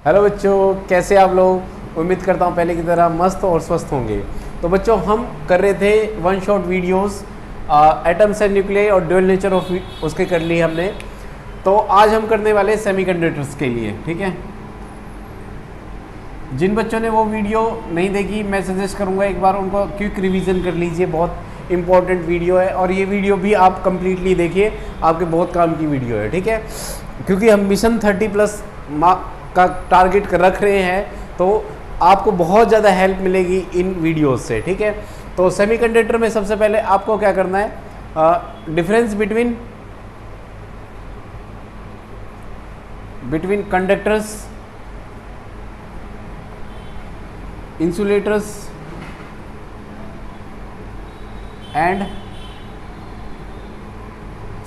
Hello बच्चों, कैसे आप लोग। उम्मीद करता हूँ पहले की तरह मस्त और स्वस्थ होंगे। तो बच्चों, हम कर रहे थे one shot videos atoms and nuclei और ड्यूअल नेचर ऑफ उसके कर लिए हमने। तो आज हम करने वाले सेमीकंडक्टर्स के लिए, ठीक है। जिन बच्चों ने वो वीडियो नहीं देखी, मैं सजेस्ट करूँगा एक बार उनको क्विक रिवीजन कर लीजिए। बहुत इंपॉर्टेंट वीडियो है और ये वीडियो भी आप कंप्लीटली देखिए, आपके बहुत काम की वीडियो है, ठीक है। क्योंकि हम मिशन 30+ का टारगेट रख रहे हैं, तो आपको बहुत ज़्यादा हेल्प मिलेगी इन वीडियोस से, ठीक है। तो सेमीकंडक्टर में सबसे पहले आपको क्या करना है, difference between conductors, insulators and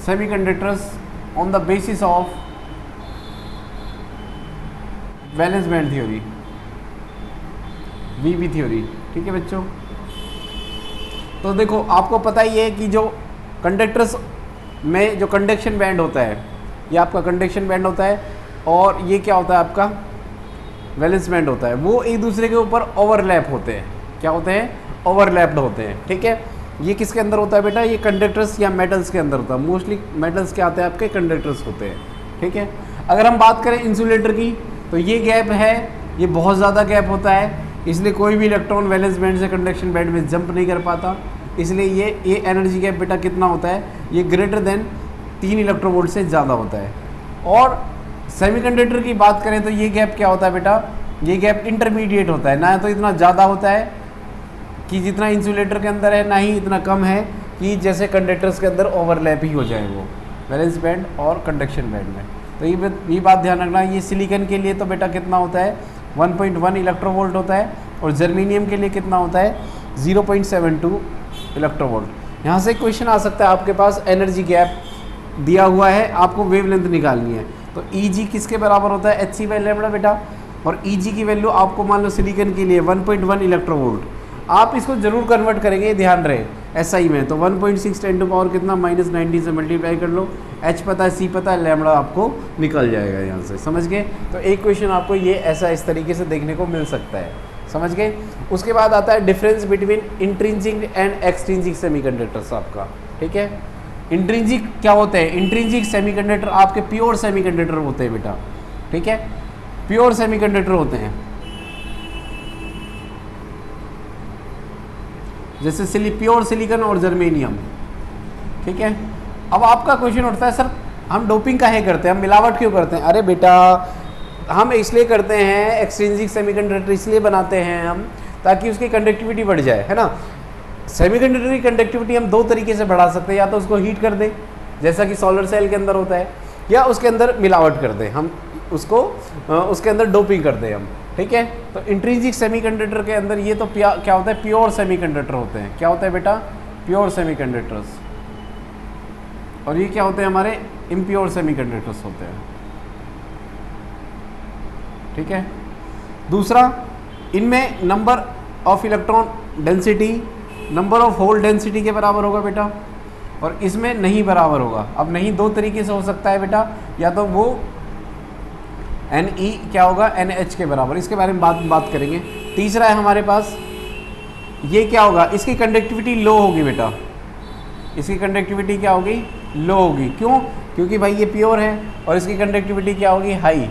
semiconductors on the basis of valence band theory, VB theory, ठीक है बच्चों। तो देखो, आपको पता ही है कि जो कंडक्टर्स में जो कंडक्शन बैंड होता है, ये आपका कंडक्शन बैंड होता है और ये क्या होता है, आपका वैलेंस बैंड होता है। वो एक दूसरे के ऊपर ओवरलैप होते हैं। क्या होते हैं? ओवरलैप्ड होते हैं, ठीक है। ये किसके अंदर होता है बेटा? ये कंडक्टर्स या मेटल्स के अंदर होता है। मोस्टली मेटल्स के आते हैं, आपके कंडक्टर्स होते हैं, ठीक है। अगर हम बात करें इंसुलेटर की, तो ये गैप है, ये बहुत ज़्यादा गैप होता है, इसलिए कोई भी इलेक्ट्रॉन वैलेंस बैंड से कंडक्शन बैंड में जंप नहीं कर पाता। इसलिए ये एनर्जी गैप बेटा कितना होता है? ये ग्रेटर देन 3 इलेक्ट्रोवोल्ट से ज़्यादा होता है। और सेमीकंडक्टर की बात करें तो ये गैप क्या होता है बेटा? ये गैप इंटरमीडिएट होता है, ना तो इतना ज़्यादा होता है कि जितना इंसुलेटर के अंदर है, ना ही इतना कम है कि जैसे कंडक्टर्स के अंदर ओवरलैप ही हो जाए वो वैलेंस बैंड और कंडक्शन बैंड में। तो ये बात ध्यान रखना। ये सिलिकॉन के लिए तो बेटा कितना होता है? 1.1 इलेक्ट्रोवोल्ट होता है और जर्मेनियम के लिए कितना होता है? 0.72 इलेक्ट्रोवोल्ट। यहाँ से क्वेश्चन आ सकता है आपके पास, एनर्जी गैप दिया हुआ है, आपको वेवलेंथ निकालनी है। तो Eg किसके बराबर होता है? hc/λ बेटा। और Eg की वैल्यू आपको मान लो सिलिकॉन के लिए 1.1 इलेक्ट्रोवोल्ट। आप इसको जरूर कन्वर्ट करेंगे, ध्यान रहे, SI में। तो 1.6 10 टू पावर कितना? -90 से मल्टीप्लाई कर लो। H पता है, C पता है, लैम्बडा आपको निकल जाएगा यहाँ से, समझ गए। तो एक क्वेश्चन आपको ये ऐसा इस तरीके से देखने को मिल सकता है, समझ गए। उसके बाद आता है difference between intrinsic and extrinsic semiconductors आपका, ठीक है। इंट्रिंसिक क्या होते हैं? इंट्रिंसिक सेमीकंडक्टर आपके प्योर सेमीकंडक्टर होते हैं बेटा, ठीक है। प्योर सेमीकंडक्टर होते हैं, जैसे प्योर सिलिकॉन और जर्मेनियम, ठीक है। अब आपका क्वेश्चन उठता है, सर हम डोपिंग काहे करते हैं, हम मिलावट क्यों करते हैं? अरे बेटा, हम इसलिए करते हैं, एक्सट्रिंसिक सेमीकंडक्टर इसलिए बनाते हैं हम, ताकि उसकी कंडक्टिविटी बढ़ जाए, है ना। सेमीकंडक्टर की कंडक्टिविटी हम 2 तरीके से बढ़ा सकते हैं, या तो उसको हीट कर दें जैसा कि सोलर सेल के अंदर होता है, या उसके अंदर मिलावट कर दें, हम उसको उसके अंदर डोपिंग कर दें हम, ठीक है। तो इंट्रिंसिक सेमीकंडक्टर के अंदर ये तो क्या होता है? प्योर सेमीकंडक्टर होते हैं। क्या होता है बेटा? Pure semiconductors. और ये क्या होते हैं? हमारे इम्प्योर सेमीकंडक्टर्स होते हैं, ठीक है। दूसरा, इनमें number of electron density number of hole density के बराबर होगा बेटा, और इसमें नहीं बराबर होगा। अब नहीं 2 तरीके से हो सकता है बेटा, या तो वो Ne क्या होगा? NH के बराबर। इसके बारे में बात करेंगे। तीसरा है हमारे पास, ये क्या होगा? इसकी कंडक्टिविटी लो होगी बेटा, इसकी कंडक्टिविटी क्या होगी? लो होगी। क्यों? क्योंकि भाई ये प्योर है, और इसकी कंडक्टिविटी क्या होगी? हाई।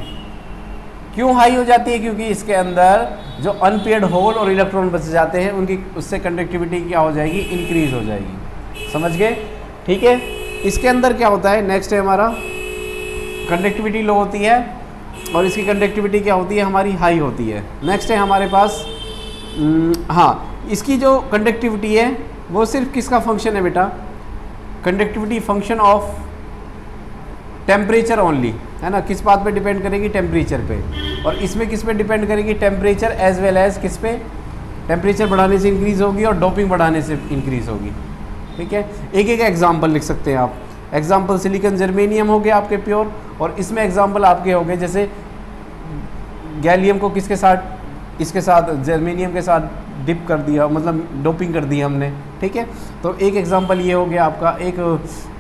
क्यों हाई हो जाती है? क्योंकि इसके अंदर जो अनपेयर्ड होल और इलेक्ट्रॉन बच जाते हैं, उनकी उससे कंडक्टिविटी क्या हो जाएगी? इंक्रीज हो जाएगी, समझ गए, ठीक है। इसके अंदर क्या होता है? नेक्स्ट है हमारा, कंडक्टिविटी लो होती है और इसकी कंडक्टिविटी क्या होती है? हमारी हाई होती है। नेक्स्ट है हमारे पास, हाँ, इसकी जो कंडक्टिविटी है वो सिर्फ किसका फंक्शन है बेटा? Conductivity function of temperature only, है ना। किस बात पे डिपेंड करेगी? टेम्परेचर पे। और इसमें किस पे डिपेंड करेगी? टेम्परेचर एज वेल एज किस पे? टेम्परेचर बढ़ाने से इंक्रीज़ होगी और डोपिंग बढ़ाने से इंक्रीज़ होगी, ठीक है। एक एक एग्जांपल लिख सकते हैं आप। एग्जांपल सिलिकॉन जर्मेनियम हो गया आपके प्योर, और इसमें एग्जांपल आपके हो गए जैसे गैलियम को किसके साथ? इसके साथ, जर्मेनियम के साथ डिप कर दिया, मतलब डोपिंग कर दी हमने, ठीक है। तो एक एग्जांपल ये हो गया आपका। एक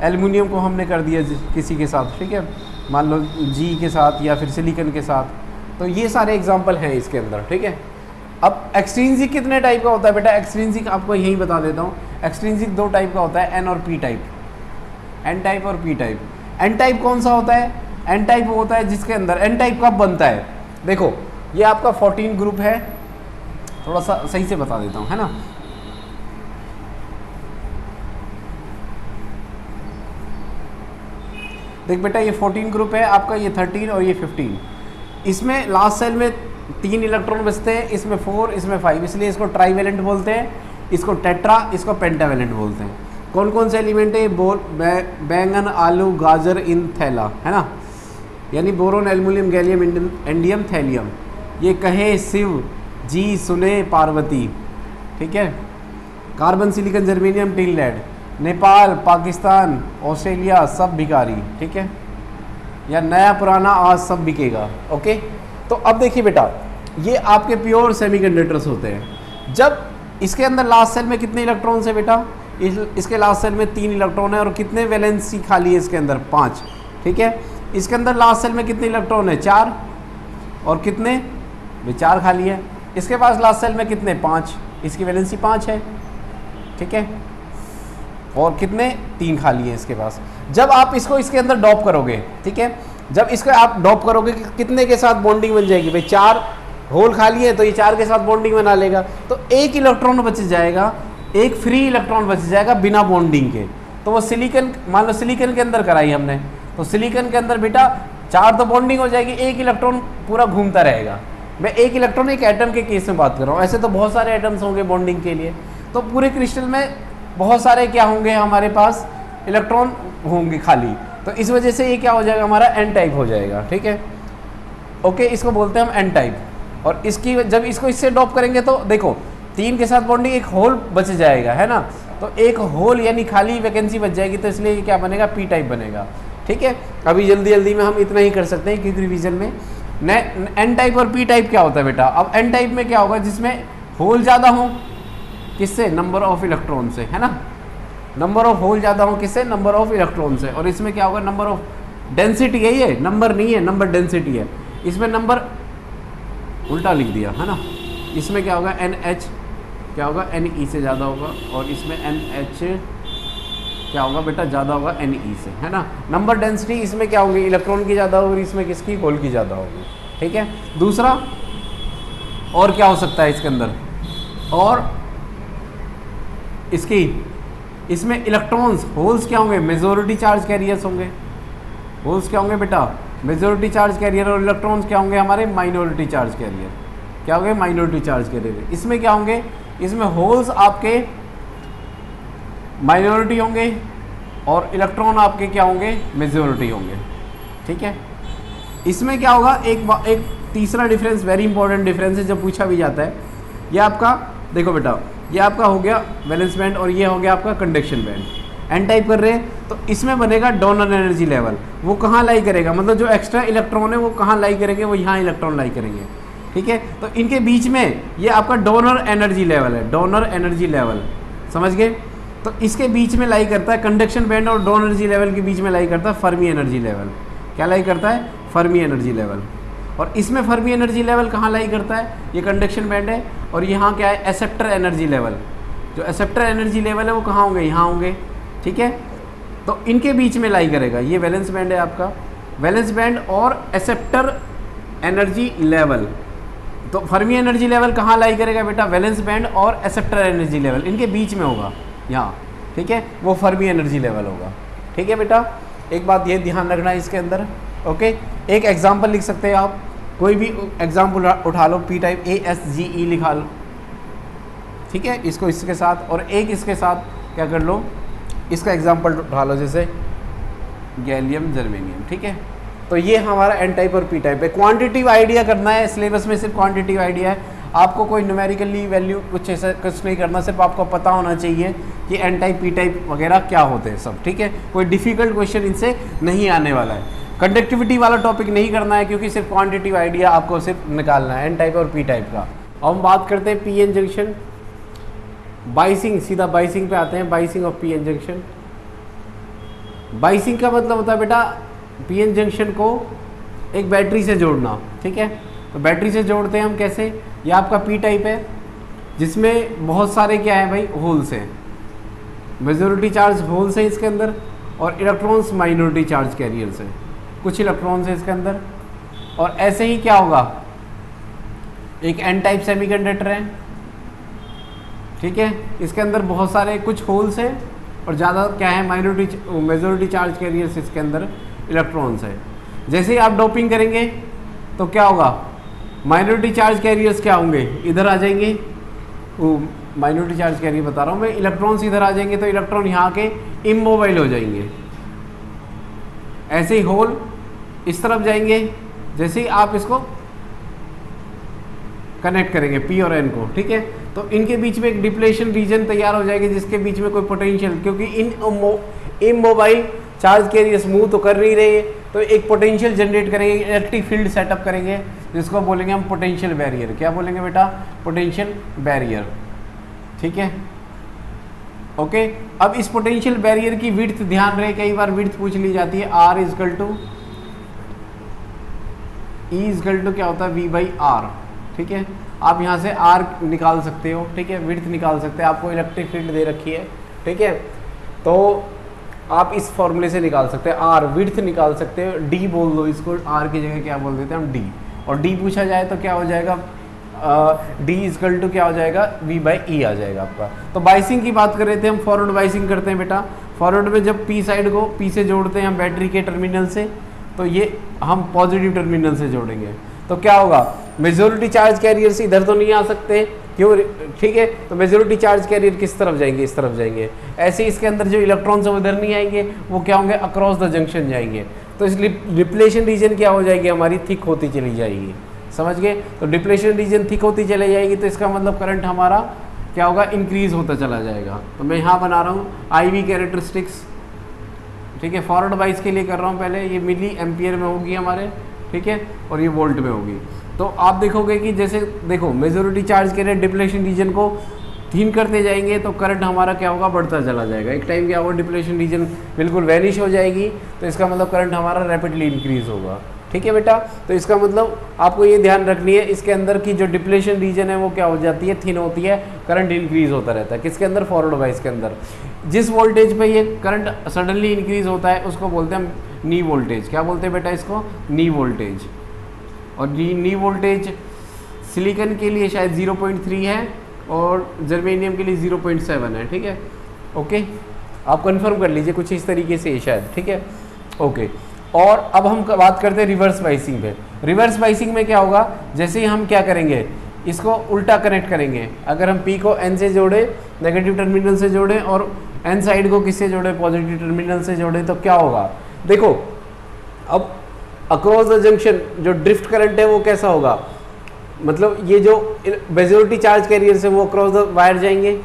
एल्युमिनियम को हमने कर दिया किसी के साथ, ठीक है, मान लो जी के साथ या फिर सिलिकॉन के साथ, तो ये सारे एग्जाम्पल हैं इसके अंदर, ठीक है। अब एक्सट्रिंसिक कितने टाइप का होता है बेटा? एक्सट्रिंसिक आपको यही बता देता हूँ, एक्सट्रिंसिक 2 टाइप का होता है, एन और पी टाइप, एन टाइप और पी टाइप। एन टाइप कौन सा होता है? एन टाइप वो होता है जिसके अंदर, एन टाइप कब बनता है? देखो ये आपका 14 ग्रुप है, थोड़ा सा सही से बता देता हूँ, है ना। देख बेटा ये 14 ग्रुप है आपका, ये 13 और ये 15। इसमें लास्ट सेल में 3 इलेक्ट्रॉन बचते हैं, इसमें 4, इसमें 5, इसलिए इसको ट्राईवेलेंट बोलते हैं, इसको टेट्रा, इसको पेंटावेलेंट बोलते हैं। कौन कौन से एलिमेंट है? बैंगन, आलू, गाजर, इन, थैला, है ना, यानी boron, aluminium, gallium, indium, thallium. ये कहे, शिव, जी, सुने, पार्वती, ठीक है। Carbon, silicon, germanium, tin, lead. Nepal, Pakistan, Australia, सब भिखारी, ठीक है, या नया पुराना आज सब बिकेगा। ओके, तो अब देखिए बेटा ये आपके प्योर सेमीकंडक्टर्स होते हैं। जब इसके अंदर लास्ट सेल में कितने इलेक्ट्रॉन्स है बेटा? इसके लास्ट सेल में 3 इलेक्ट्रॉन है, और कितने वैलेंसी खाली है इसके अंदर? 5, ठीक है। इसके अंदर लास्ट सेल में कितने इलेक्ट्रॉन है? 4, और कितने? 4 खाली है। इसके पास लास्ट सेल में कितने? 5, इसकी वैलेंसी 5 है, ठीक है, और कितने? 3 खाली है इसके पास। जब आप इसको इसके अंदर डॉप करोगे, ठीक है, जब इसको आप डॉप करोगे कितने के साथ बॉन्डिंग बन जाएगी भाई? 4 होल खाली है तो ये 4 के साथ बॉन्डिंग बना लेगा, तो 1 इलेक्ट्रॉन बच जाएगा, 1 फ्री इलेक्ट्रॉन बच जाएगा बिना बॉन्डिंग के। तो वो सिलिकॉन, मान लो सिलिकॉन के अंदर कराई हमने, तो सिलिकॉन के अंदर बेटा 4 तो बॉन्डिंग हो जाएगी, 1 इलेक्ट्रॉन पूरा घूमता रहेगा। मैं 1 इलेक्ट्रॉन एक एटम के केस में बात कर रहा हूँ, ऐसे तो बहुत सारे एटम्स होंगे बॉन्डिंग के लिए, तो पूरे क्रिस्टल में बहुत सारे क्या होंगे हमारे पास? इलेक्ट्रॉन होंगे खाली, तो इस वजह से ये क्या हो जाएगा हमारा? एन टाइप हो जाएगा, ठीक है। ओके, इसको बोलते हैं हम एन टाइप। और इसकी जब इसको इससे डॉप करेंगे तो देखो 3 के साथ बॉन्डिंग, 1 होल बच जाएगा, है ना, तो 1 होल यानी खाली वैकेंसी बच जाएगी, तो इसलिए ये क्या बनेगा? पी टाइप बनेगा, ठीक है। अभी जल्दी जल्दी में हम इतना ही कर सकते हैं क्योंकि रिवीजन में एन टाइप और पी टाइप क्या होता है बेटा? अब एन टाइप में क्या होगा? जिसमें होल ज़्यादा हो, किससे? नंबर ऑफ इलेक्ट्रॉन से, है ना, नंबर ऑफ होल ज़्यादा हो, किससे? नंबर ऑफ इलेक्ट्रॉन से। और इसमें क्या होगा? नंबर ऑफ डेंसिटी है, ये नंबर नहीं है, नंबर डेंसिटी है। इसमें नंबर उल्टा लिख दिया, है ना, इसमें क्या होगा? एन एच क्या होगा? एन ई से ज़्यादा होगा, और इसमें एन एच क्या होगा बेटा? ज़्यादा होगा एन ई से, है ना। नंबर डेंसिटी इसमें क्या होगी? इलेक्ट्रॉन की ज़्यादा होगी, इसमें किसकी? होल की ज़्यादा होगी, ठीक है। दूसरा और क्या हो सकता है इसके अंदर? और इसकी इसमें इलेक्ट्रॉन्स, होल्स क्या होंगे? मेजॉरिटी चार्ज कैरियर्स होंगे। होल्स क्या होंगे बेटा? मेजॉरिटी चार्ज कैरियर, और इलेक्ट्रॉन्स क्या होंगे हमारे? Minority charge carrier. क्या होंगे? Minority charge carrier. इसमें क्या होंगे? इसमें होल्स आपके माइनॉरिटी होंगे, और इलेक्ट्रॉन आपके क्या होंगे? मेजॉरिटी होंगे, ठीक है। इसमें क्या होगा? एक तीसरा डिफरेंस, वेरी इंपॉर्टेंट डिफरेंस है, जब पूछा भी जाता है। ये आपका देखो बेटा, ये आपका हो गया वैलेंस बैंड, और ये हो गया आपका कंडक्शन बैंड। एन टाइप कर रहे हैं तो इसमें बनेगा डोनर एनर्जी लेवल। वो कहाँ लाई करेगा? मतलब जो एक्स्ट्रा इलेक्ट्रॉन है वो कहाँ लाई करेंगे? वो यहाँ इलेक्ट्रॉन लाई करेंगे, ठीक है। तो इनके बीच में ये आपका डोनर एनर्जी लेवल है, डोनर एनर्जी लेवल, समझ गए। तो इसके बीच में लाई करता है कंडक्शन बैंड, और डोनर एनर्जी लेवल के बीच में लाई करता है फर्मी एनर्जी लेवल। क्या लाई करता है? Fermi energy level. और इसमें फर्मी एनर्जी लेवल कहाँ लाई करता है? ये कंडक्शन बैंड है, और यहाँ क्या है? Acceptor energy level. जो एक्सेप्टर एनर्जी लेवल है वो कहाँ होंगे? यहाँ होंगे, ठीक है। तो इनके बीच में लाई करेगा, ये वैलेंस बैंड है आपका, वैलेंस बैंड और एक्सेप्टर एनर्जी लेवल। तो फर्मी एनर्जी लेवल कहाँ लाई करेगा बेटा? वैलेंस बैंड और एक्सेप्टर एनर्जी लेवल, इनके बीच में होगा यहाँ, ठीक है, वो फर्मी एनर्जी लेवल होगा, ठीक है बेटा। एक बात ये ध्यान रखना है इसके अंदर, ओके। एक एग्जाम्पल लिख सकते हैं आप, कोई भी एग्जाम्पल उठा लो, पी टाइप ASGE लिखा लो, ठीक है, इसको इसके साथ, और एक इसके साथ क्या कर लो, इसका एग्जाम्पल उठा लो, जैसे गैलियम जर्मेनियम, ठीक है। तो ये हमारा एन टाइप और पी टाइप है। क्वांटिटिव आइडिया करना है, सिलेबस में सिर्फ क्वांटिटिव आइडिया है, आपको कोई न्यूमेरिकली वैल्यू कुछ ऐसा कुछ नहीं करना, सिर्फ आपको पता होना चाहिए कि एन टाइप पी टाइप वगैरह क्या होते हैं सब, ठीक है। कोई डिफिकल्ट क्वेश्चन इनसे नहीं आने वाला है। कंडक्टिविटी वाला टॉपिक नहीं करना है, क्योंकि सिर्फ क्वांटिटिव आइडिया आपको सिर्फ निकालना है एन टाइप और पी टाइप का। अब हम बात करते हैं पी एन जंक्शन, बाइसिंग, सीधा बाइसिंग पे आते हैं। Biasing of P N junction. Biasing का मतलब होता है बेटा पी एन जंक्शन को एक बैटरी से जोड़ना, ठीक है। तो बैटरी से जोड़ते हैं हम कैसे, ये आपका पी टाइप है जिसमें बहुत सारे क्या है भाई होल्स हैं, मेजॉरिटी चार्ज होल्स है इसके अंदर और इलेक्ट्रॉन्स माइनॉरिटी चार्ज कैरियर्स हैं, कुछ इलेक्ट्रॉन्स है इसके अंदर। और ऐसे ही क्या होगा, एक एन टाइप सेमीकंडक्टर है, ठीक है, इसके अंदर बहुत सारे कुछ होल्स हैं और ज़्यादा क्या है मेजॉरिटी चार्ज कैरियर्स इसके अंदर इलेक्ट्रॉन्स है। जैसे ही आप डोपिंग करेंगे तो क्या होगा, माइनॉरिटी चार्ज कैरियर्स क्या होंगे, इधर आ जाएंगे, माइनॉरिटी चार्ज कैरियर बता रहा हूँ मैं, इलेक्ट्रॉन्स इधर आ जाएंगे तो इलेक्ट्रॉन यहाँ के इमोबाइल हो जाएंगे। ऐसे ही होल इस तरफ जाएंगे जैसे ही आप इसको कनेक्ट करेंगे पी और एन को, ठीक है, तो इनके बीच में एक डिप्लेशन रीजन तैयार हो जाएगी जिसके बीच में कोई पोटेंशियल, क्योंकि इन इमोबाइल चार्ज कैरियर्स मूव तो कर नहीं रहे, तो एक पोटेंशियल जनरेट करेंगे, इलेक्ट्रिक फील्ड सेटअप करेंगे जिसको बोलेंगे हम पोटेंशियल बैरियर। क्या बोलेंगे बेटा, पोटेंशियल बैरियर, ठीक है, ओके। अब इस पोटेंशियल बैरियर की विड्थ ध्यान रहे, कई बार विड्थ पूछ ली जाती है, R is equal to E is equal to क्या होता है, वी बाई आर, ठीक है। आप यहाँ से आर निकाल सकते हो, ठीक है, विड्थ निकाल सकते हैं, आपको इलेक्ट्रिक फील्ड दे रखी है, ठीक है, तो आप इस फॉर्मूले से निकाल सकते हैं, आर विड्थ निकाल सकते हो, डी बोल दो इसको, आर की जगह क्या बोल देते हैं हम, डी, और डी पूछा जाए तो क्या हो जाएगा, डी इजकल टू क्या हो जाएगा, वी बाई ई आ जाएगा आपका। तो बाइसिंग की बात कर रहे थे हम, फॉरवर्ड बाइसिंग करते हैं बेटा, फॉरवर्ड में जब पी साइड को पी से जोड़ते हैं हम बैटरी के टर्मिनल से, तो ये हम पॉजिटिव टर्मिनल से जोड़ेंगे, तो क्या होगा, मेजॉरिटी चार्ज कैरियर से इधर तो नहीं आ सकते, क्यों, ठीक है, तो मेजॉरिटी चार्ज कैरियर किस तरफ जाएंगे, इस तरफ जाएंगे। ऐसे इसके अंदर जो इलेक्ट्रॉन्स हैं वो इधर नहीं आएंगे, वो क्या होंगे, अक्रॉस द जंक्शन जाएंगे, तो इसलिए डिप्लेशन रीजन क्या हो जाएगी हमारी, थिक होती चली जाएगी, समझ गए। तो डिप्लेशन रीजन थिक होती चली जाएगी तो इसका मतलब करंट हमारा क्या होगा, इंक्रीज होता चला जाएगा। तो मैं यहाँ बना रहा हूँ IV कैरेक्टरिस्टिक्स, ठीक है, फॉरवर्ड बाइस के लिए कर रहा हूँ पहले, ये मिली एम्पियर में होगी हमारे, ठीक है, और ये वोल्ट में होगी। तो आप देखोगे कि जैसे देखो मेजॉरिटी चार्ज के लिए डिप्लेशन रीजन को थीन करते जाएंगे तो करंट हमारा क्या होगा, बढ़ता चला जाएगा, एक टाइम क्या होगा, डिप्लेशन रीजन बिल्कुल वैनिश हो जाएगी, तो इसका मतलब करंट हमारा रैपिडली इंक्रीज होगा, ठीक है बेटा। तो इसका मतलब आपको ये ध्यान रखनी है, इसके अंदर की जो डिप्लेशन रीजन है वो क्या हो जाती है, थिन होती है, करंट इंक्रीज होता रहता है, किसके अंदर, फॉरवर्ड बाइस के अंदर। जिस वोल्टेज पे ये करंट सडनली इंक्रीज होता है उसको बोलते हैं हम नी वोल्टेज। क्या बोलते हैं बेटा इसको, नी वोल्टेज। और नी वोल्टेज सिलिकॉन के लिए शायद 0.3 है और जर्मेनियम के लिए 0.7 है, ठीक है, ओके, आप कंफर्म कर लीजिए, कुछ इस तरीके से शायद, ठीक है, ओके। और अब हम बात करते हैं रिवर्स बाइसिंग पे। रिवर्स बाइसिंग में क्या होगा, जैसे ही हम क्या करेंगे, इसको उल्टा कनेक्ट करेंगे, अगर हम पी को एन से जोड़े, नेगेटिव टर्मिनल से जोड़े, और एन साइड को किससे जोड़े, पॉजिटिव टर्मिनल से जोड़े, तो क्या होगा, देखो अब अक्रॉस द जंक्शन जो ड्रिफ्ट करंट है वो कैसा होगा, मतलब ये जो मेजॉरिटी चार्ज कैरियर से वो अक्रॉस द वायर जाएंगे,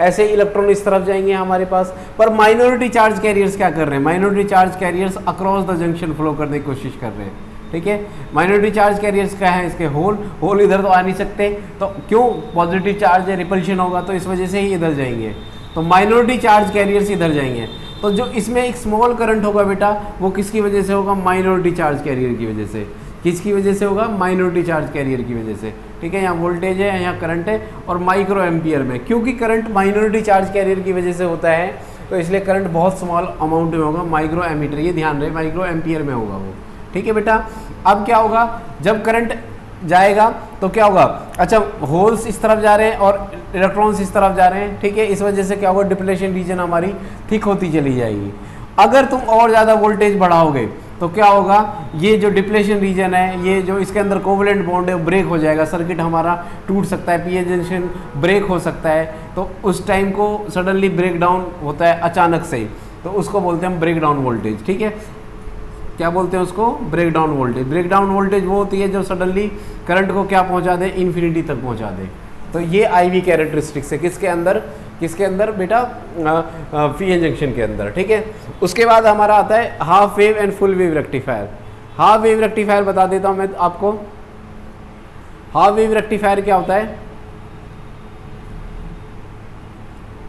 ऐसे इलेक्ट्रॉन इस तरफ जाएंगे हमारे पास, पर माइनॉरिटी चार्ज कैरियर्स क्या कर रहे हैं, minority charge carriers across the junction flow करने की कोशिश कर रहे हैं, ठीक है। माइनॉरिटी चार्ज कैरियर्स क्या है, इसके होल इधर तो आ नहीं सकते, तो क्यों, पॉजिटिव चार्ज है, रिपल्शन होगा, तो इस वजह से ही इधर जाएंगे, तो माइनॉरिटी चार्ज कैरियर्स इधर जाएंगे। तो जो इसमें एक स्मॉल करंट होगा बेटा वो किसकी वजह से होगा, माइनॉरिटी चार्ज कैरियर की वजह से। किसकी वजह से होगा, माइनॉरिटी चार्ज कैरियर की वजह से, ठीक है। यहाँ वोल्टेज है, यहाँ करंट है, और माइक्रो एम्पियर में, क्योंकि करंट माइनॉरिटी चार्ज कैरियर की वजह से होता है तो इसलिए करंट बहुत स्मॉल अमाउंट में होगा, माइक्रो एमीटर, ये ध्यान रहे, माइक्रो एम्पियर में होगा वो, ठीक है बेटा। अब क्या होगा, जब करंट जाएगा तो क्या होगा, अच्छा होल्स इस तरफ जा रहे हैं और इलेक्ट्रॉन्स इस तरफ जा रहे हैं, ठीक है, इस वजह से क्या होगा, डिप्लेशन रीजन हमारी थिक होती चली जाएगी। अगर तुम और ज़्यादा वोल्टेज बढ़ाओगे तो क्या होगा, ये जो डिप्लेशन रीजन है, ये जो इसके अंदर कोवलेंट बॉन्ड है ब्रेक हो जाएगा, सर्किट हमारा टूट सकता है, पीए जंक्शन ब्रेक हो सकता है, तो उस टाइम को सडनली ब्रेक डाउन होता है अचानक से, तो उसको बोलते हैं हम ब्रेक डाउन वोल्टेज, ठीक है। क्या बोलते हैं उसको, breakdown voltage. Breakdown voltage वो होती है जो सडनली करंट को क्या पहुंचा दे, इन्फिनिटी तक पहुंचा दे। तो ये IV कैरेक्टरिस्टिक्स है किसके अंदर, किसके अंदर बेटा, पीएन जंक्शन के अंदर, ठीक है। उसके बाद हमारा आता है half wave and full wave rectifier. Half wave rectifier बता देता हूं मैं आपको। हाफ वेव रेक्टिफायर क्या होता है,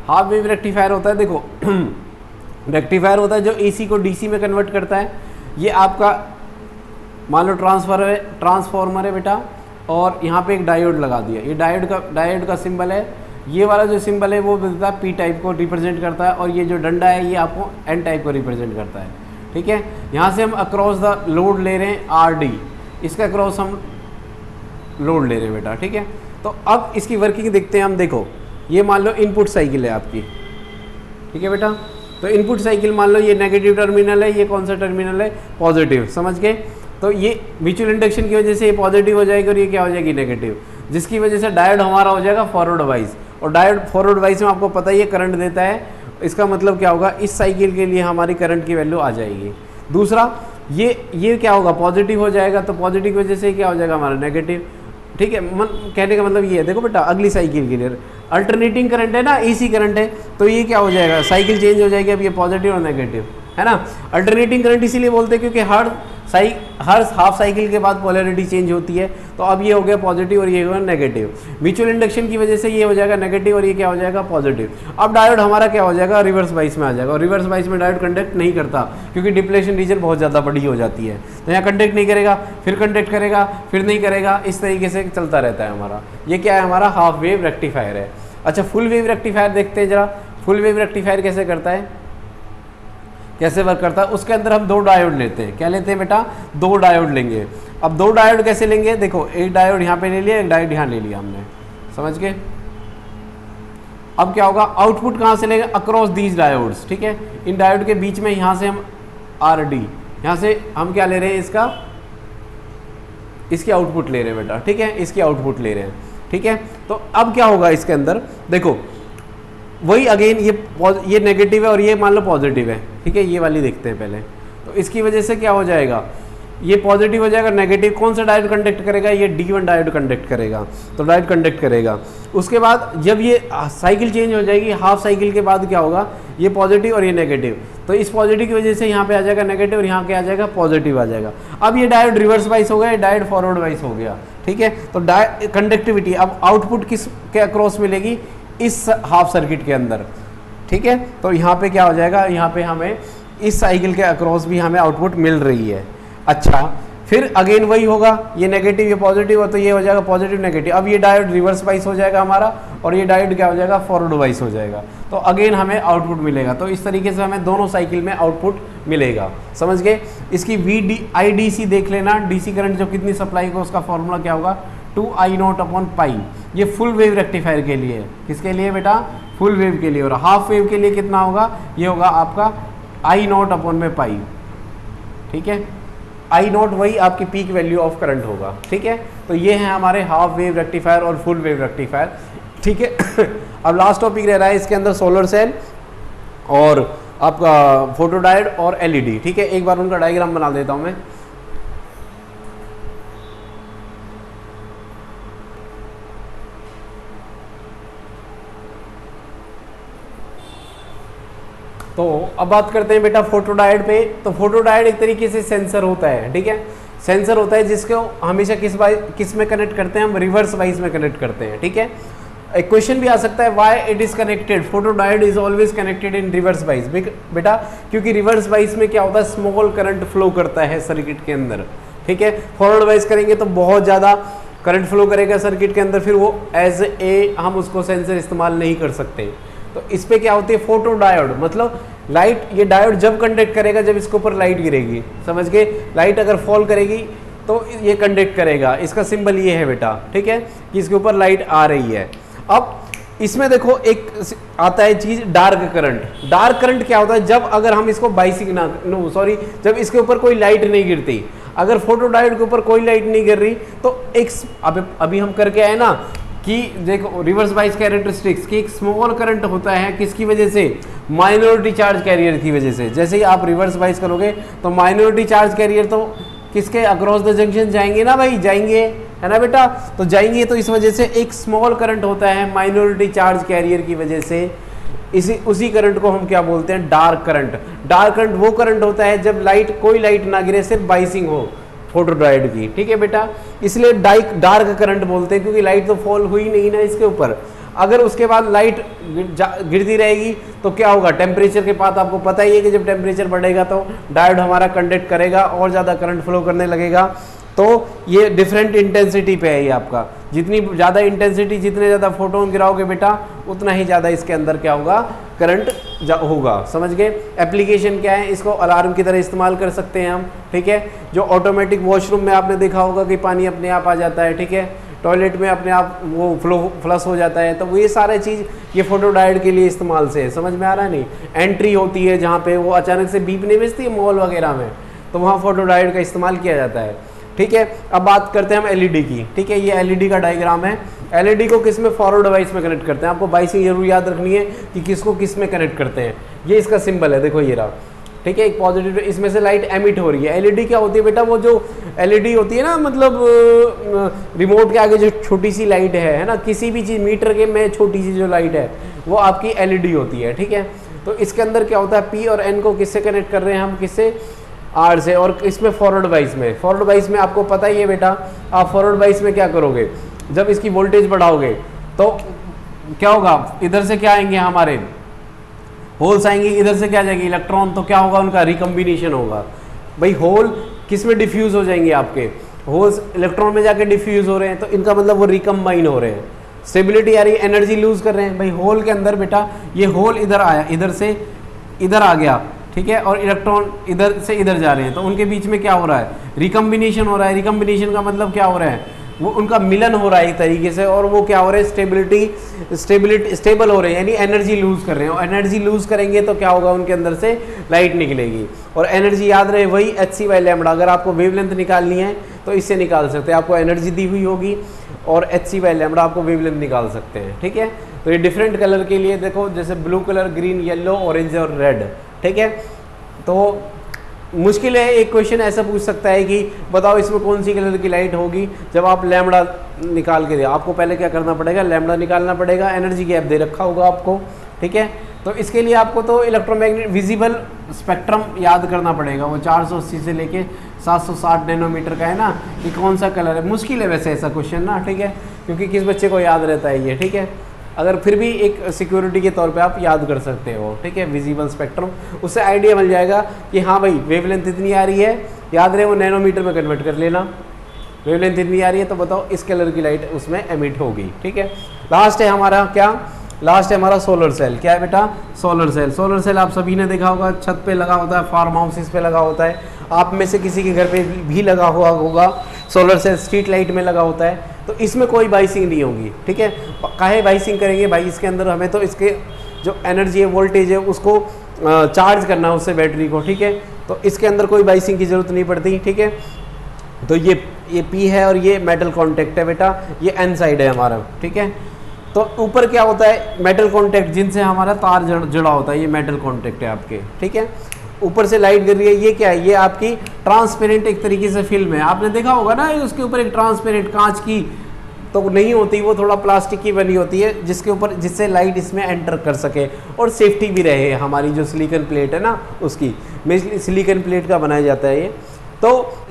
हाफ वेव रेक्टिफायर होता है, देखो रेक्टिफायर होता है जो AC को DC में कन्वर्ट करता है। ये आपका मान लो ट्रांसफार्मर है बेटा, और यहाँ पे एक डायोड लगा दिया। ये डायोड का सिंबल है, ये वाला जो सिंबल है वो बोलता है पी टाइप को रिप्रेजेंट करता है, और ये जो डंडा है ये आपको एन टाइप को रिप्रेजेंट करता है। ठीक है, यहाँ से हम अक्रॉस द लोड ले रहे हैं आर डी, इसका अक्रॉस हम लोड ले रहे हैं बेटा। ठीक है, तो अब इसकी वर्किंग देखते हैं हम। देखो ये मान लो इनपुट साइकिल है आपकी। ठीक है बेटा, तो इनपुट साइकिल मान लो ये नेगेटिव टर्मिनल है, ये कौन सा टर्मिनल है, पॉजिटिव, समझ गए। तो ये म्यूचुअल इंडक्शन की वजह से ये पॉजिटिव हो जाएगी और ये क्या हो जाएगी, नेगेटिव, जिसकी वजह से डायोड हमारा हो जाएगा फॉरवर्ड वाइज। और डायोड फॉरवर्ड वाइज में आपको पता ही है करंट देता है, इसका मतलब क्या होगा, इस साइकिल के लिए हमारी करंट की वैल्यू आ जाएगी। दूसरा ये क्या होगा, पॉजिटिव हो जाएगा, तो पॉजिटिव की वजह से क्या हो जाएगा हमारा नेगेटिव। ठीक है, कहने का मतलब ये है, देखो बेटा अगली साइकिल के लिए अल्टरनेटिंग करंट है ना, एसी करंट है, तो ये क्या हो जाएगा, साइकिल चेंज हो जाएगी। अब ये पॉजिटिव और नेगेटिव है ना। अल्टरनेटिंग करंट इसीलिए बोलते हैं क्योंकि हर हाफ साइकिल के बाद पोलैरिटी चेंज होती है। तो अब ये हो गया पॉजिटिव और ये हो गया नेगेटिव। म्यूचुअल इंडक्शन की वजह से ये हो जाएगा नेगेटिव और ये क्या हो जाएगा, पॉजिटिव। अब डायोड हमारा क्या हो जाएगा, रिवर्स बाइस में आ जाएगा। और रिवर्स बाइस में डायोड कंडक्ट नहीं करता क्योंकि डिप्लेशन रीजन बहुत ज़्यादा बड़ी हो जाती है, तो यहाँ कंडक्ट नहीं करेगा, फिर कंडक्ट करेगा, फिर नहीं करेगा, इस तरीके से चलता रहता है हमारा। ये क्या है, हमारा हाफ वेव रेक्टिफायर है। अच्छा, फुल वेव रेक्टिफायर देखते हैं जरा। फुल वेव रेक्टिफायर कैसे करता है, कैसे वर्क करता है। उसके अंदर हम 2 डायोड लेते हैं। क्या लेते हैं बेटा, 2 डायोड लेंगे। अब 2 डायोड कैसे लेंगे, देखो एक डायोड यहाँ पे ले लिया, एक डायोड यहाँ ले लिया हमने, समझ गए। अब क्या होगा, आउटपुट कहाँ से लेंगे, अक्रॉस दीज डायोड्स। ठीक है, इन डायोड के बीच में यहाँ से हम आर डी, यहाँ से हम क्या ले रहे हैं, इसकी आउटपुट ले रहे हैं बेटा। ठीक है, इसकी आउटपुट ले रहे हैं। ठीक है, तो अब क्या होगा इसके अंदर, देखो वही अगेन ये नेगेटिव है और ये मान लो पॉजिटिव है। ठीक है, ये वाली देखते हैं पहले। तो इसकी वजह से क्या हो जाएगा, ये पॉजिटिव हो जाएगा, नेगेटिव कौन सा डायोड कंडक्ट करेगा, ये D1 डायोड कंडक्ट करेगा। तो डायोड कंडक्ट करेगा। उसके बाद जब ये साइकिल चेंज हो जाएगी, हाफ साइकिल के बाद क्या होगा, ये पॉजिटिव और ये नेगेटिव। तो इस पॉजिटिव की वजह से यहाँ पे आ जाएगा नेगेटिव और यहाँ क्या आ जाएगा, पॉजिटिव आ जाएगा। अब ये डायोड रिवर्स वाइस हो गया, डायोड फॉरवर्ड वाइस हो गया। ठीक है, तो कंडक्टिविटी अब आउटपुट किस के अक्रॉस मिलेगी, इस हाफ सर्किट के अंदर। ठीक है, तो यहाँ पे क्या हो जाएगा, यहाँ पे हमें इस साइकिल के अक्रॉस भी हमें आउटपुट मिल रही है। अच्छा, फिर अगेन वही होगा, ये नेगेटिव ये पॉजिटिव हो, तो ये हो जाएगा पॉजिटिव नेगेटिव। अब ये डायोड रिवर्स वाइस हो जाएगा हमारा, और ये डायोड क्या हो जाएगा, फॉरवर्ड वाइस हो जाएगा। तो अगेन हमें आउटपुट मिलेगा। तो इस तरीके से हमें दोनों साइकिल में आउटपुट मिलेगा, समझ गए। इसकी IDC देख लेना, डीसी करंट जो कितनी सप्लाई को, उसका फॉर्मूला क्या होगा, 2I0/π। ये फुल वेव रेक्टिफायर के लिए है। किसके लिए बेटा, फुल वेव के लिए। और हाफ वेव के लिए कितना होगा, ये होगा आपका I0/π। ठीक है, I0 वही आपकी पीक वैल्यू ऑफ करंट होगा। ठीक है, तो ये है हमारे हाफ वेव रेक्टिफायर और फुल वेव रेक्टिफायर। ठीक है, अब लास्ट टॉपिक रह रहा है इसके अंदर सोलर सेल और आपका फोटोडायोड और एलईडी। ठीक है, एक बार उनका डायग्राम बना देता हूं मैं। तो अब बात करते हैं बेटा फोटोडायोड पे। तो फोटोडायोड एक तरीके से सेंसर होता है। ठीक है, सेंसर होता है जिसको हमेशा किस में कनेक्ट करते हैं, हम रिवर्स वाइज में कनेक्ट करते हैं। ठीक है, एक क्वेश्चन भी आ सकता है, why it is connected, photodiode is always connected in reverse wise. बेटा क्योंकि रिवर्स वाइज में क्या होता है, स्मॉल करंट फ्लो करता है सर्किट के अंदर। ठीक है, फॉरवर्ड वाइज करेंगे तो बहुत ज़्यादा करंट फ्लो करेगा सर्किट के अंदर, फिर वो एज ए हम उसको सेंसर इस्तेमाल नहीं कर सकते। तो इस पे क्या होती है, फोटोडायोड मतलब लाइट, ये डायोड जब कंडक्ट करेगा जब इसके ऊपर लाइट गिरेगी, समझ गए। लाइट अगर फॉल करेगी तो ये कंडक्ट करेगा, इसका सिंबल ये है बेटा। ठीक है, कि इसके ऊपर लाइट आ रही है। अब इसमें देखो एक आता है चीज डार्क करंट। डार्क करंट क्या होता है, जब अगर हम इसको जब इसके ऊपर कोई लाइट नहीं गिरती, अगर फोटोडायोड के ऊपर कोई लाइट नहीं गिर रही तो एक अभी हम करके आए ना कि देखो रिवर्स बाइस कैरेक्टरिस्टिक्स की एक स्मॉल करंट होता है, किसकी वजह से, माइनॉरिटी चार्ज कैरियर की वजह से। जैसे ही आप रिवर्स बाइस करोगे तो माइनॉरिटी चार्ज कैरियर तो किसके अक्रॉस द जंक्शन जाएंगे ना भाई, जाएंगे, है ना बेटा। तो जाएंगे, तो इस वजह से एक स्मॉल करंट होता है माइनॉरिटी चार्ज कैरियर की वजह से। उसी करंट को हम क्या बोलते हैं, डार्क करंट। डार्क करंट वो करंट होता है जब कोई लाइट ना गिरे, सिर्फ बाइसिंग हो फोटोडायोड की। ठीक है बेटा, इसलिए डार्क करंट बोलते हैं क्योंकि लाइट तो फॉल हुई नहीं ना इसके ऊपर। अगर उसके बाद लाइट गिरती रहेगी तो क्या होगा, टेम्परेचर के पास आपको पता ही है कि जब टेम्परेचर बढ़ेगा तो डायोड हमारा कंडक्ट करेगा और ज़्यादा करंट फ्लो करने लगेगा। तो ये डिफरेंट इंटेंसिटी पे है ये आपका, जितनी ज़्यादा इंटेंसिटी, जितने ज़्यादा फोटोन गिराओगे बेटा उतना ही ज़्यादा इसके अंदर क्या होगा, करंट होगा। समझ गए। एप्लीकेशन क्या है, इसको अलार्म की तरह इस्तेमाल कर सकते हैं हम, ठीक है। जो ऑटोमेटिक वॉशरूम में आपने देखा होगा कि पानी अपने आप आ जाता है, ठीक है, टॉयलेट में अपने आप वो फ्लश हो जाता है, तो ये सारे चीज़ ये फोटो डायोड के लिए इस्तेमाल से है। समझ में आ रहा है नहीं। एंट्री होती है जहाँ पे वो अचानक से बीप नहीं बजती है मॉल वगैरह में, तो वहाँ फोटो डायोड का इस्तेमाल किया जाता है, ठीक है। अब बात करते हैं हम एलईडी की, ठीक है। ये एलईडी का डायग्राम है। एलईडी को किस में, फॉरवर्ड डिवाइस में कनेक्ट करते हैं। आपको बाइसिंग जरूर याद रखनी है कि किसको किस में कनेक्ट करते हैं। ये इसका सिंबल है, देखो ये रहा, ठीक है। एक पॉजिटिव, इसमें से लाइट एमिट हो रही है। एलईडी क्या होती है बेटा, वो जो एलईडी होती है ना, मतलब रिमोट के आगे जो छोटी सी लाइट है ना, किसी भी चीज़ मीटर के में छोटी सी जो लाइट है वो आपकी एलईडी होती है, ठीक है। तो इसके अंदर क्या होता है, पी और एन को किससे कनेक्ट कर रहे हैं हम, किससे, आर से। और इसमें फॉरवर्ड डिवाइस में, फॉरवर्ड डिवाइस में आपको पता ही है बेटा, आप फॉरवर्ड डिवाइस में क्या करोगे, जब इसकी वोल्टेज बढ़ाओगे तो क्या होगा, इधर से क्या आएंगे हमारे होल्स आएंगे, इधर से क्या जाएंगे इलेक्ट्रॉन, तो क्या होगा, उनका रिकम्बिनेशन होगा। भाई होल किस में डिफ्यूज हो जाएंगे, आपके होल्स इलेक्ट्रॉन में जाके डिफ्यूज हो रहे हैं, तो इनका मतलब वो रिकम्बाइन हो रहे हैं। स्टेबिलिटी आ रही है, एनर्जी लूज कर रहे हैं। भाई होल के अंदर बेटा ये होल इधर आया, इधर से इधर आ गया, ठीक है, और इलेक्ट्रॉन इधर से इधर जा रहे हैं, तो उनके बीच में क्या हो रहा है, रिकम्बिनेशन हो रहा है। रिकम्बिनेशन का मतलब क्या हो रहा है, वो उनका मिलन हो रहा है एक तरीके से, और वो क्या हो रहा है, स्टेबल हो रहे हैं, यानी एनर्जी लूज कर रहे हैं। और एनर्जी लूज करेंगे तो क्या होगा, उनके अंदर से लाइट निकलेगी। और एनर्जी याद रहे वही hc/λ। अगर आपको वेवलेंथ निकालनी है तो इससे निकाल सकते हैं, आपको एनर्जी दी हुई होगी और hc/λ आपको वेवलेंथ निकाल सकते हैं, ठीक है। तो ये डिफरेंट कलर के लिए देखो, जैसे blue colour, green, yellow, orange और रेड, ठीक है। तो मुश्किल है, एक क्वेश्चन ऐसा पूछ सकता है कि बताओ इसमें कौन सी कलर की लाइट होगी, जब आप लैम्बडा निकाल के दे। आपको पहले क्या करना पड़ेगा, लैम्बडा निकालना पड़ेगा, एनर्जी गैप दे रखा होगा आपको, ठीक है। तो इसके लिए आपको तो इलेक्ट्रोमैग्नेटिक विजिबल स्पेक्ट्रम याद करना पड़ेगा, वो 480 से लेके 760 नैनोमीटर का है ना, कि कौन सा कलर है। मुश्किल है वैसे ऐसा क्वेश्चन ना, ठीक है, क्योंकि किस बच्चे को याद रहता है ये, ठीक है। अगर फिर भी एक सिक्योरिटी के तौर पे आप याद कर सकते हो, ठीक है, विजिबल स्पेक्ट्रम, उससे आइडिया मिल जाएगा कि हाँ भाई वेवलेंथ इतनी आ रही है, याद रहे वो नैनोमीटर में कन्वर्ट कर लेना। वेवलेंथ इतनी आ रही है तो बताओ इस कलर की लाइट उसमें एमिट होगी, ठीक है। लास्ट है हमारा क्या, लास्ट है हमारा सोलर सेल। क्या है बेटा, सोलर सेल। सोलर सेल आप सभी ने देखा होगा, छत पे लगा होता है, फार्म हाउसेस पे लगा होता है, आप में से किसी के घर पे भी लगा हुआ होगा सोलर सेल, स्ट्रीट लाइट में लगा होता है। तो इसमें कोई बाइसिंग नहीं होगी, ठीक है। काहे बाइसिंग करेंगे भाई, इसके अंदर हमें तो इसके जो एनर्जी है, वोल्टेज है, उसको चार्ज करना है उससे बैटरी को, ठीक है। तो इसके अंदर कोई बाइसिंग की ज़रूरत नहीं पड़ती, ठीक है। तो ये पी है और ये मेटल कॉन्टैक्ट है बेटा, ये एन साइड है हमारा, ठीक है। तो ऊपर क्या होता है, मेटल कॉन्टैक्ट, जिनसे हमारा तार जुड़ा होता है, ये मेटल कॉन्टैक्ट है आपके, ठीक है। ऊपर से लाइट गिर रही है, ये क्या है, ये आपकी ट्रांसपेरेंट एक तरीके से फिल्म है। आपने देखा होगा ना, उसके ऊपर एक ट्रांसपेरेंट कांच की तो नहीं होती, वो थोड़ा प्लास्टिक की बनी होती है, जिसके ऊपर, जिससे लाइट इसमें एंटर कर सके और सेफ्टी भी रहे। हमारी जो सिलिकॉन प्लेट है ना, उसकी सिलिकॉन प्लेट का बनाया जाता है ये। तो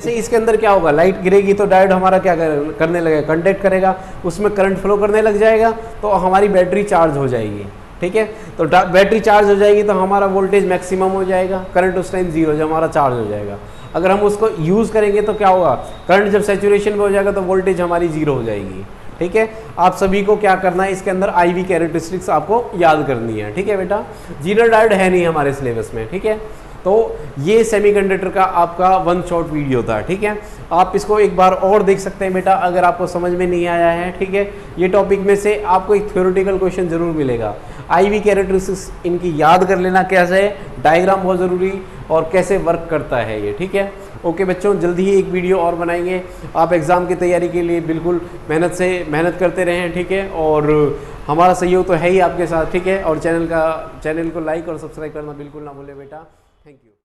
इसके अंदर क्या होगा, लाइट गिरेगी तो डायोड हमारा क्या करने लगेगा, कंडक्ट करेगा, उसमें करंट फ्लो करने लग जाएगा, तो हमारी बैटरी चार्ज हो जाएगी, ठीक है। तो बैटरी चार्ज हो जाएगी तो हमारा वोल्टेज मैक्सिमम हो जाएगा, करंट उस टाइम जीरो, जब हमारा चार्ज हो जाएगा। अगर हम उसको यूज़ करेंगे तो क्या होगा, करंट जब सैचुरेशन में हो जाएगा तो वोल्टेज हमारी जीरो हो जाएगी, ठीक है। आप सभी को क्या करना है, इसके अंदर IV कैरेक्टरिस्टिक्स आपको याद करनी है, ठीक है बेटा। जीरो डायोड है नहीं हमारे सिलेबस में, ठीक है। तो ये सेमीकंडक्टर का आपका 1 शॉट वीडियो था, ठीक है। आप इसको एक बार और देख सकते हैं बेटा, अगर आपको समझ में नहीं आया है, ठीक है। ये टॉपिक में से आपको एक थ्योरेटिकल क्वेश्चन जरूर मिलेगा। IV कैरेक्टरिस्टिक्स इनकी याद कर लेना कैसे है, डायग्राम बहुत ज़रूरी, और कैसे वर्क करता है ये, ठीक है। ओके बच्चों, जल्दी ही एक वीडियो और बनाएंगे। आप एग्ज़ाम की तैयारी के लिए बिल्कुल मेहनत करते रहें, ठीक है। और हमारा सहयोग तो है ही आपके साथ, ठीक है। और चैनल को लाइक और सब्सक्राइब करना बिल्कुल ना भूलें बेटा। Thank you.